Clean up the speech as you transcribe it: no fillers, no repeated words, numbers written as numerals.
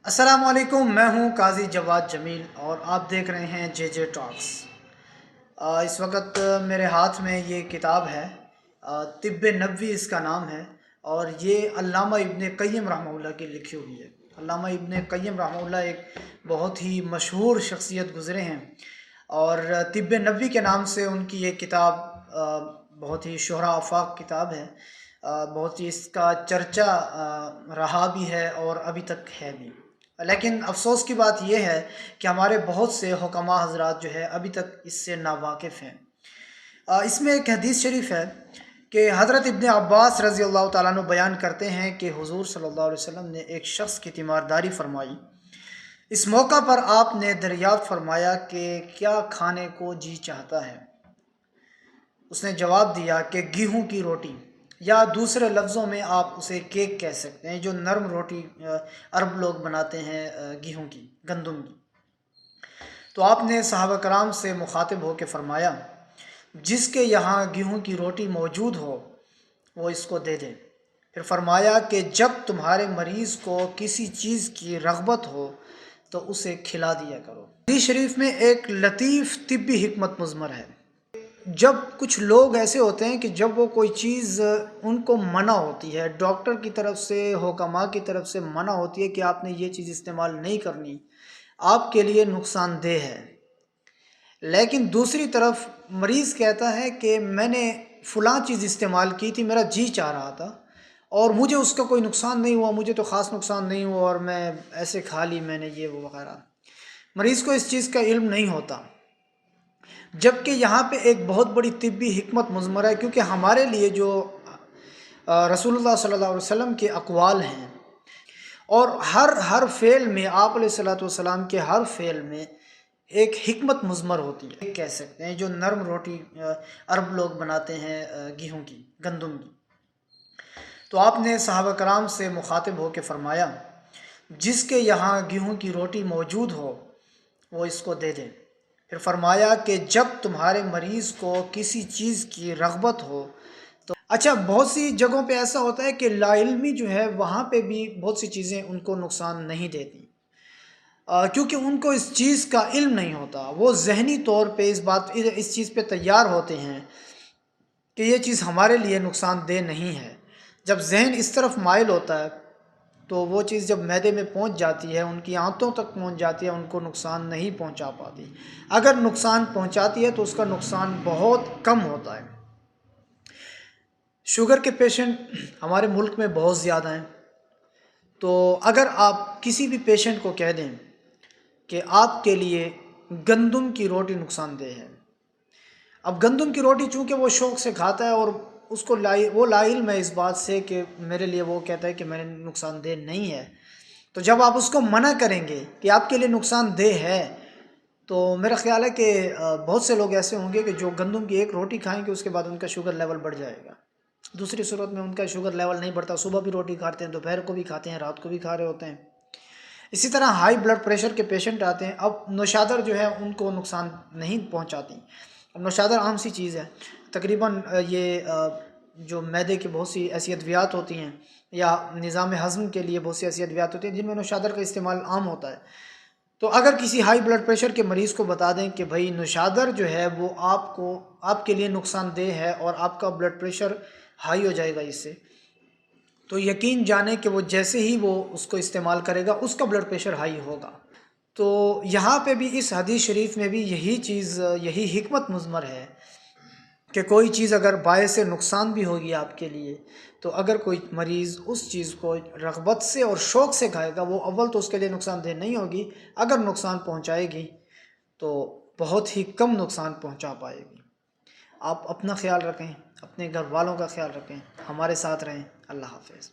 अस्सलाम वालेकुम। मैं हूं काजी जवाद जमील और आप देख रहे हैं जे जे टॉक्स। इस वक्त मेरे हाथ में ये किताब है, तिब्ब नबवी इसका नाम है, और ये अल्लामा इब्ने क़य्यिम रहमहुल्लाह की लिखी हुई है। अल्लामा इब्ने क़य्यिम रहमहुल्लाह एक बहुत ही मशहूर शख्सियत गुज़रे हैं और तिब्ब नबवी के नाम से उनकी ये किताब बहुत ही शोहरा आफाक किताब है। बहुत ही इसका चर्चा रहा भी है और अभी तक है भी। लेकिन अफ़सोस की बात यह है कि हमारे बहुत से हुक्मा हज़रात जो है अभी तक इससे नावाकिफ़ हैं। इसमें एक हदीस शरीफ है कि हज़रत इब्ने अब्बास रज़ी अल्लाह ताला अन्हु बयान करते हैं कि हुज़ूर सल्लल्लाहु अलैहि वसल्लम ने एक शख्स की तीमारदारी फरमाई। इस मौका पर आपने दरियाफ़्त फरमाया कि क्या खाने को जी चाहता है। उसने जवाब दिया कि गेहूं की रोटी, या दूसरे लफ्ज़ों में आप उसे केक कह सकते हैं, जो नरम रोटी अरब लोग बनाते हैं गेहूं की, गंदम की। तो आपने सहाबा कराम से मुखातिब हो के फरमाया, जिसके यहाँ गेहूं की रोटी मौजूद हो वो इसको दे दे। फिर फरमाया कि जब तुम्हारे मरीज़ को किसी चीज़ की रग़बत हो तो उसे खिला दिया करो। हदीस शरीफ में एक लतीफ़ तिब्बी हिकमत मुज़मर है। जब कुछ लोग ऐसे होते हैं कि जब वो कोई चीज़ उनको मना होती है, डॉक्टर की तरफ से, हुक्मा की तरफ से मना होती है कि आपने ये चीज़ इस्तेमाल नहीं करनी, आपके लिए नुकसानदेह है, लेकिन दूसरी तरफ मरीज़ कहता है कि मैंने फ़लाँ चीज़ इस्तेमाल की थी, मेरा जी चाह रहा था और मुझे उसका कोई नुकसान नहीं हुआ, मुझे तो ख़ास नुकसान नहीं हुआ और मैं ऐसे खा ली मैंने ये वो वगैरह। मरीज़ को इस चीज़ का इल्म नहीं होता। जबकि यहाँ पे एक बहुत बड़ी तिब्बी हिकमत मुज़मर है, क्योंकि हमारे लिए जो रसूलुल्लाह सल्लल्लाहु अलैहि वसल्लम के अक़वाल हैं और हर फ़ेल में आप अलैहिस्सलातु वस्सलाम के हर फ़ेल में एक हिकमत मुज़मर होती है, कह सकते हैं, जो नरम रोटी अरब लोग बनाते हैं गेहूं की, गंदम की। तो आपने सहाबा कराम से मुखातिब हो के फरमाया, जिसके यहाँ गेहूं की रोटी मौजूद हो वो इसको दे दे। फिर फरमाया कि जब तुम्हारे मरीज़ को किसी चीज़ की रग़बत हो तो अच्छा, बहुत सी जगहों पे ऐसा होता है कि लाइल्मी जो है वहाँ पे भी बहुत सी चीज़ें उनको नुकसान नहीं देती, क्योंकि उनको इस चीज़ का इल्म नहीं होता। वो ज़हनी तौर पे इस चीज़ पे तैयार होते हैं कि ये चीज़ हमारे लिए नुकसानदेह नहीं है। जब जहन इस तरफ माइल होता है तो वो चीज़ जब मैदे में पहुंच जाती है, उनकी आंतों तक पहुंच जाती है, उनको नुकसान नहीं पहुंचा पाती। अगर नुकसान पहुंचाती है तो उसका नुकसान बहुत कम होता है। शुगर के पेशेंट हमारे मुल्क में बहुत ज़्यादा हैं। तो अगर आप किसी भी पेशेंट को कह दें कि आपके लिए गंदम की रोटी नुकसानदेह है, अब गंदम की रोटी चूँकि वो शौक़ से खाता है और उसको वो लाइल्म है इस बात से कि मेरे लिए, वो कहता है कि मेरे नुकसानदेह नहीं है, तो जब आप उसको मना करेंगे कि आपके लिए नुकसानदेह है, तो मेरा ख़्याल है कि बहुत से लोग ऐसे होंगे कि जो गंदम की एक रोटी खाएंगे उसके बाद उनका शुगर लेवल बढ़ जाएगा। दूसरी सूरत में उनका शुगर लेवल नहीं बढ़ता, सुबह भी रोटी खाते हैं, दोपहर को भी खाते हैं, रात को भी खा रहे होते हैं। इसी तरह हाई ब्लड प्रेशर के पेशेंट आते हैं। अब नौशादर जो है उनको नुकसान नहीं पहुंचाती। अब नौशादर आम सी चीज़ है, तकरीबन ये जो मैदे की बहुत सी ऐसी अद्वियात होती हैं या निज़ाम हज़म के लिए बहुत सी ऐसी अद्वियात होती हैं जिनमें नौशादर का इस्तेमाल आम होता है। तो अगर किसी हाई ब्लड प्रेशर के मरीज़ को बता दें कि भाई नौशादर जो है वो आपके लिए नुकसानदेह है और आपका ब्लड प्रेशर हाई हो जाएगा इससे, तो यकीन जाने कि वो जैसे ही वो उसको इस्तेमाल करेगा उसका ब्लड प्रेशर हाई होगा। तो यहाँ पे भी इस हदीस शरीफ में भी यही चीज़, यही हिकमत मुज़मर है कि कोई चीज़ अगर बायस नुकसान भी होगी आपके लिए, तो अगर कोई मरीज़ उस चीज़ को रग़बत से और शौक़ से खाएगा, वो अव्वल तो उसके लिए नुकसानदेह नहीं होगी, अगर नुकसान पहुँचाएगी तो बहुत ही कम नुकसान पहुँचा पाएगी। आप अपना ख्याल रखें, अपने घर वालों का ख्याल रखें, हमारे साथ रहें। अल्लाह हाफ़िज़।